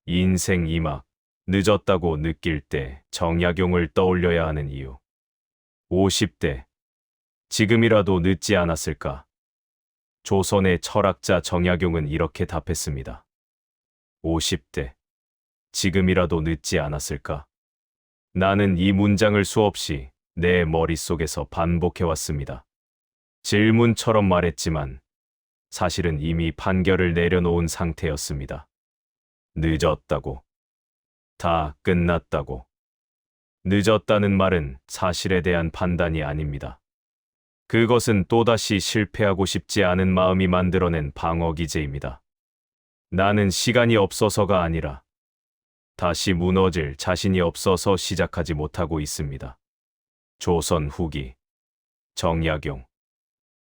인생 이막 늦었다고 느낄 때 정약용을 떠올려야 하는 이유. 50대. 지금이라도 늦지 않았을까? 조선의 철학자 정약용은 이렇게 답했습니다. 50대. 지금이라도 늦지 않았을까? 나는 이 문장을 수없이 내 머릿속에서 반복해왔습니다. 질문처럼 말했지만 사실은 이미 판결을 내려놓은 상태였습니다. 늦었다고. 다 끝났다고. 늦었다는 말은 사실에 대한 판단이 아닙니다. 그것은 또다시 실패하고 싶지 않은 마음이 만들어낸 방어 기제입니다. 나는 시간이 없어서가 아니라 다시 무너질 자신이 없어서 시작하지 못하고 있습니다. 조선 후기 정약용.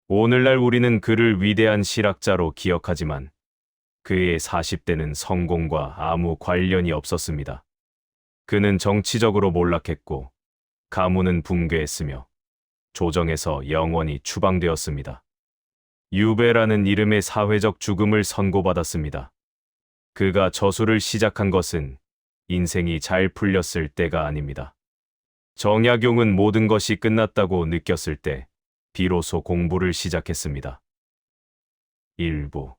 오늘날 우리는 그를 위대한 실학자로 기억하지만 그의 40대는 성공과 아무 관련이 없었습니다. 그는 정치적으로 몰락했고 가문은 붕괴했으며 조정에서 영원히 추방되었습니다. 유배라는 이름의 사회적 죽음을 선고받았습니다. 그가 저술을 시작한 것은 인생이 잘 풀렸을 때가 아닙니다. 정약용은 모든 것이 끝났다고 느꼈을 때 비로소 공부를 시작했습니다. 일부.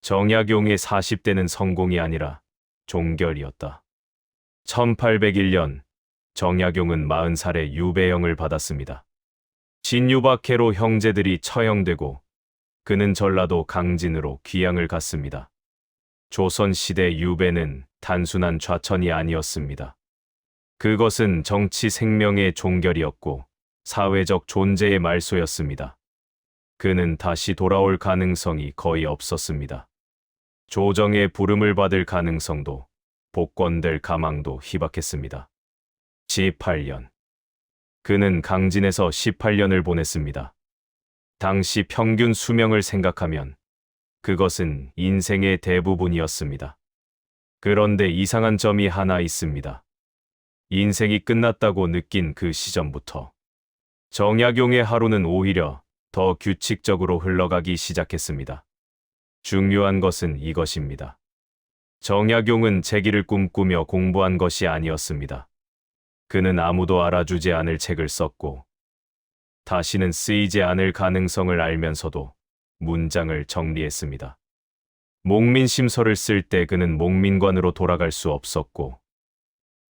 정약용의 40대는 성공이 아니라 종결이었다. 1801년 정약용은 40살에 유배형을 받았습니다. 진유박해로 형제들이 처형되고 그는 전라도 강진으로 귀향을 갔습니다. 조선시대 유배는 단순한 좌천이 아니었습니다. 그것은 정치 생명의 종결이었고 사회적 존재의 말소였습니다. 그는 다시 돌아올 가능성이 거의 없었습니다. 조정의 부름을 받을 가능성도 복권될 가망도 희박했습니다. 18년. 그는 강진에서 18년을 보냈습니다. 당시 평균 수명을 생각하면 그것은 인생의 대부분이었습니다. 그런데 이상한 점이 하나 있습니다. 인생이 끝났다고 느낀 그 시점부터 정약용의 하루는 오히려 더 규칙적으로 흘러가기 시작했습니다. 중요한 것은 이것입니다. 정약용은 재기를 꿈꾸며 공부한 것이 아니었습니다. 그는 아무도 알아주지 않을 책을 썼고 다시는 쓰이지 않을 가능성을 알면서도 문장을 정리했습니다. 목민심서를 쓸 때 그는 목민관으로 돌아갈 수 없었고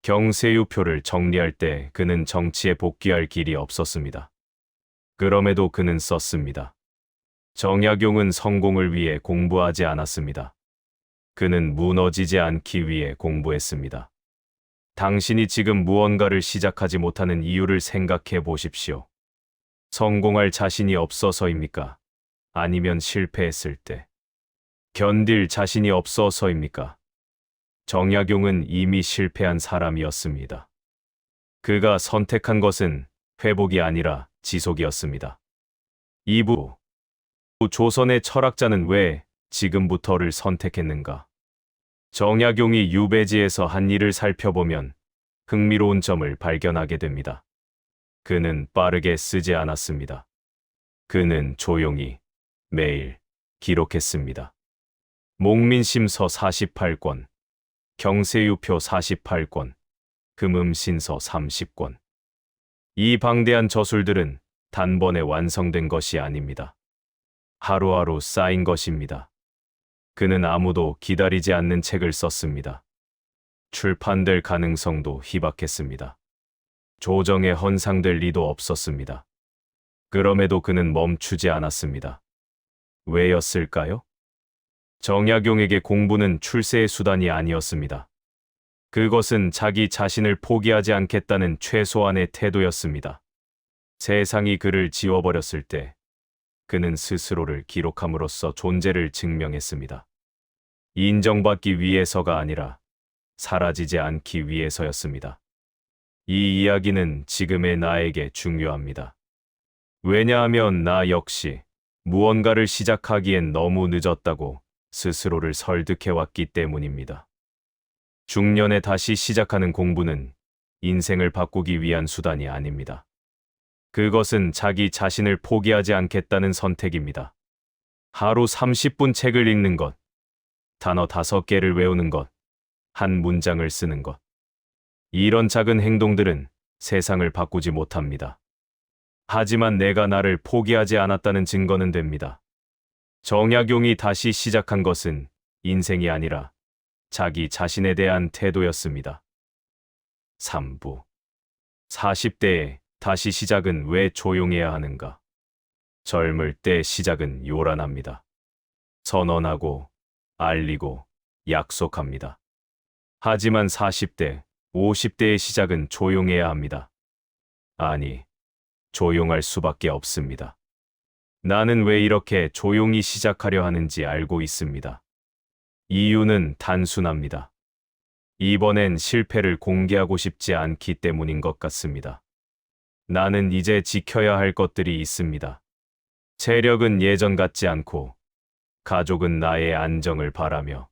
경세유표를 정리할 때 그는 정치에 복귀할 길이 없었습니다. 그럼에도 그는 썼습니다. 정약용은 성공을 위해 공부하지 않았습니다. 그는 무너지지 않기 위해 공부했습니다. 당신이 지금 무언가를 시작하지 못하는 이유를 생각해 보십시오. 성공할 자신이 없어서입니까? 아니면 실패했을 때 견딜 자신이 없어서입니까? 정약용은 이미 실패한 사람이었습니다. 그가 선택한 것은 회복이 아니라 지속이었습니다. 2부. 조선의 철학자는 왜 지금부터를 선택했는가? 정약용이 유배지에서 한 일을 살펴보면 흥미로운 점을 발견하게 됩니다. 그는 빠르게 쓰지 않았습니다. 그는 조용히 매일 기록했습니다. 목민심서 48권, 경세유표 48권, 금음신서 30권. 이 방대한 저술들은 단번에 완성된 것이 아닙니다. 하루하루 쌓인 것입니다. 그는 아무도 기다리지 않는 책을 썼습니다. 출판될 가능성도 희박했습니다. 조정에 헌상될 리도 없었습니다. 그럼에도 그는 멈추지 않았습니다. 왜였을까요? 정약용에게 공부는 출세의 수단이 아니었습니다. 그것은 자기 자신을 포기하지 않겠다는 최소한의 태도였습니다. 세상이 그를 지워버렸을 때 그는 스스로를 기록함으로써 존재를 증명했습니다. 인정받기 위해서가 아니라 사라지지 않기 위해서였습니다. 이 이야기는 지금의 나에게 중요합니다. 왜냐하면 나 역시 무언가를 시작하기엔 너무 늦었다고 스스로를 설득해왔기 때문입니다. 중년에 다시 시작하는 공부는 인생을 바꾸기 위한 수단이 아닙니다. 그것은 자기 자신을 포기하지 않겠다는 선택입니다. 하루 30분 책을 읽는 것, 단어 5개를 외우는 것, 한 문장을 쓰는 것. 이런 작은 행동들은 세상을 바꾸지 못합니다. 하지만 내가 나를 포기하지 않았다는 증거는 됩니다. 정약용이 다시 시작한 것은 인생이 아니라 자기 자신에 대한 태도였습니다. 3부. 40대에 다시 시작은 왜 조용해야 하는가? 젊을 때 시작은 요란합니다. 선언하고, 알리고, 약속합니다. 하지만 40대, 50대의 시작은 조용해야 합니다. 아니, 조용할 수밖에 없습니다. 나는 왜 이렇게 조용히 시작하려 하는지 알고 있습니다. 이유는 단순합니다. 이번엔 실패를 공개하고 싶지 않기 때문인 것 같습니다. 나는 이제 지켜야 할 것들이 있습니다. 체력은 예전 같지 않고, 가족은 나의 안정을 바라며,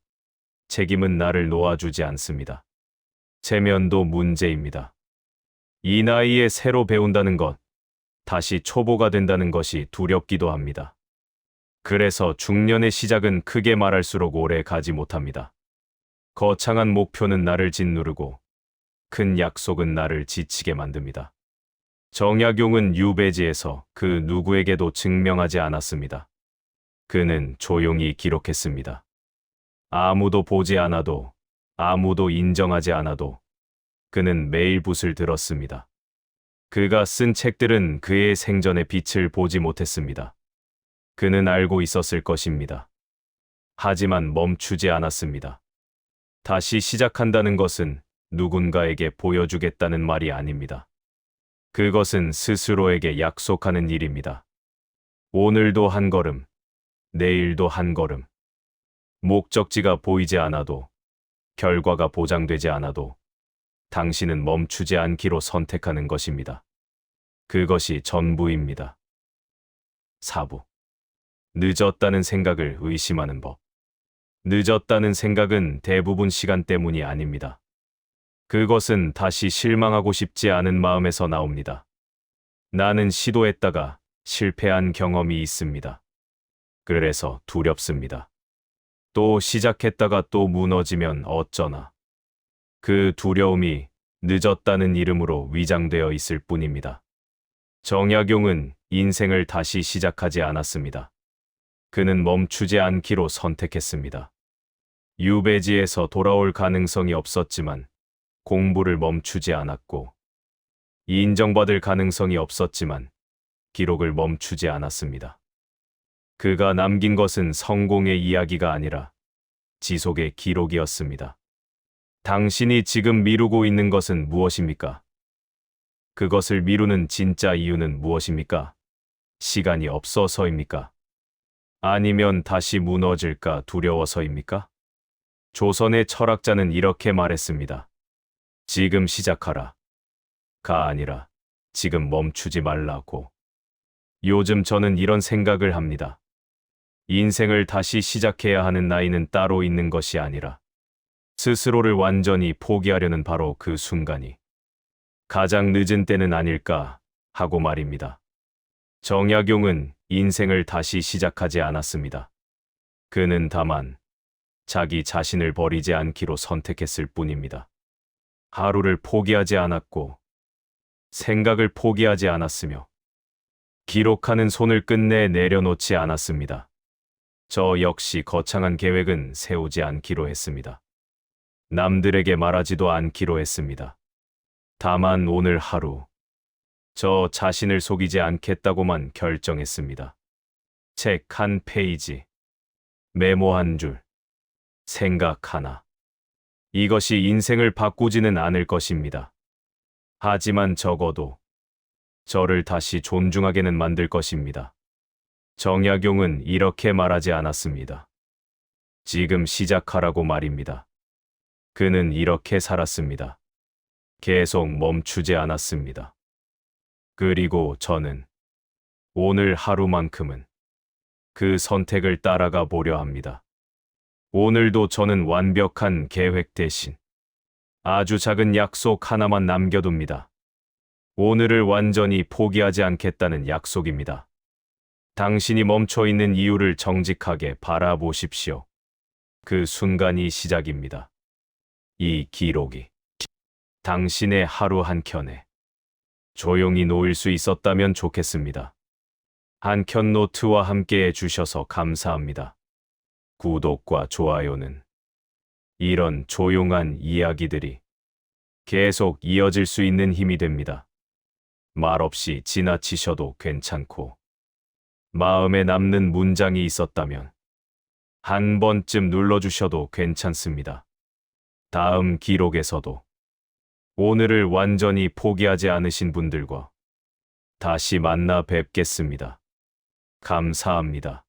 책임은 나를 놓아주지 않습니다. 체면도 문제입니다. 이 나이에 새로 배운다는 것, 다시 초보가 된다는 것이 두렵기도 합니다. 그래서 중년의 시작은 크게 말할수록 오래 가지 못합니다. 거창한 목표는 나를 짓누르고 큰 약속은 나를 지치게 만듭니다. 정약용은 유배지에서 그 누구에게도 증명하지 않았습니다. 그는 조용히 기록했습니다. 아무도 보지 않아도, 아무도 인정하지 않아도 그는 매일 붓을 들었습니다. 그가 쓴 책들은 그의 생전의 빛을 보지 못했습니다. 그는 알고 있었을 것입니다. 하지만 멈추지 않았습니다. 다시 시작한다는 것은 누군가에게 보여주겠다는 말이 아닙니다. 그것은 스스로에게 약속하는 일입니다. 오늘도 한 걸음, 내일도 한 걸음. 목적지가 보이지 않아도, 결과가 보장되지 않아도 당신은 멈추지 않기로 선택하는 것입니다. 그것이 전부입니다. 4부. 늦었다는 생각을 의심하는 법. 늦었다는 생각은 대부분 시간 때문이 아닙니다. 그것은 다시 실망하고 싶지 않은 마음에서 나옵니다. 나는 시도했다가 실패한 경험이 있습니다. 그래서 두렵습니다. 또 시작했다가 또 무너지면 어쩌나. 그 두려움이 늦었다는 이름으로 위장되어 있을 뿐입니다. 정약용은 인생을 다시 시작하지 않았습니다. 그는 멈추지 않기로 선택했습니다. 유배지에서 돌아올 가능성이 없었지만 공부를 멈추지 않았고, 인정받을 가능성이 없었지만 기록을 멈추지 않았습니다. 그가 남긴 것은 성공의 이야기가 아니라 지속의 기록이었습니다. 당신이 지금 미루고 있는 것은 무엇입니까? 그것을 미루는 진짜 이유는 무엇입니까? 시간이 없어서입니까? 아니면 다시 무너질까 두려워서입니까? 조선의 철학자는 이렇게 말했습니다. 지금 시작하라. 가 아니라 지금 멈추지 말라고. 요즘 저는 이런 생각을 합니다. 인생을 다시 시작해야 하는 나이는 따로 있는 것이 아니라 스스로를 완전히 포기하려는 바로 그 순간이 가장 늦은 때는 아닐까 하고 말입니다. 정약용은 인생을 다시 시작하지 않았습니다. 그는 다만 자기 자신을 버리지 않기로 선택했을 뿐입니다. 하루를 포기하지 않았고 생각을 포기하지 않았으며 기록하는 손을 끝내 내려놓지 않았습니다. 저 역시 거창한 계획은 세우지 않기로 했습니다. 남들에게 말하지도 않기로 했습니다. 다만 오늘 하루 저 자신을 속이지 않겠다고만 결정했습니다. 책 한 페이지, 메모 한 줄, 생각 하나. 이것이 인생을 바꾸지는 않을 것입니다. 하지만 적어도 저를 다시 존중하게는 만들 것입니다. 정약용은 이렇게 말하지 않았습니다. 지금 시작하라고 말입니다. 그는 이렇게 살았습니다. 계속 멈추지 않았습니다. 그리고 저는 오늘 하루만큼은 그 선택을 따라가 보려 합니다. 오늘도 저는 완벽한 계획 대신 아주 작은 약속 하나만 남겨둡니다. 오늘을 완전히 포기하지 않겠다는 약속입니다. 당신이 멈춰 있는 이유를 정직하게 바라보십시오. 그 순간이 시작입니다. 이 기록이 당신의 하루 한켠에 조용히 놓일 수 있었다면 좋겠습니다. 한켠 노트와 함께 해주셔서 감사합니다. 구독과 좋아요는 이런 조용한 이야기들이 계속 이어질 수 있는 힘이 됩니다. 말없이 지나치셔도 괜찮고, 마음에 남는 문장이 있었다면 한 번쯤 눌러주셔도 괜찮습니다. 다음 기록에서도 오늘을 완전히 포기하지 않으신 분들과 다시 만나 뵙겠습니다. 감사합니다.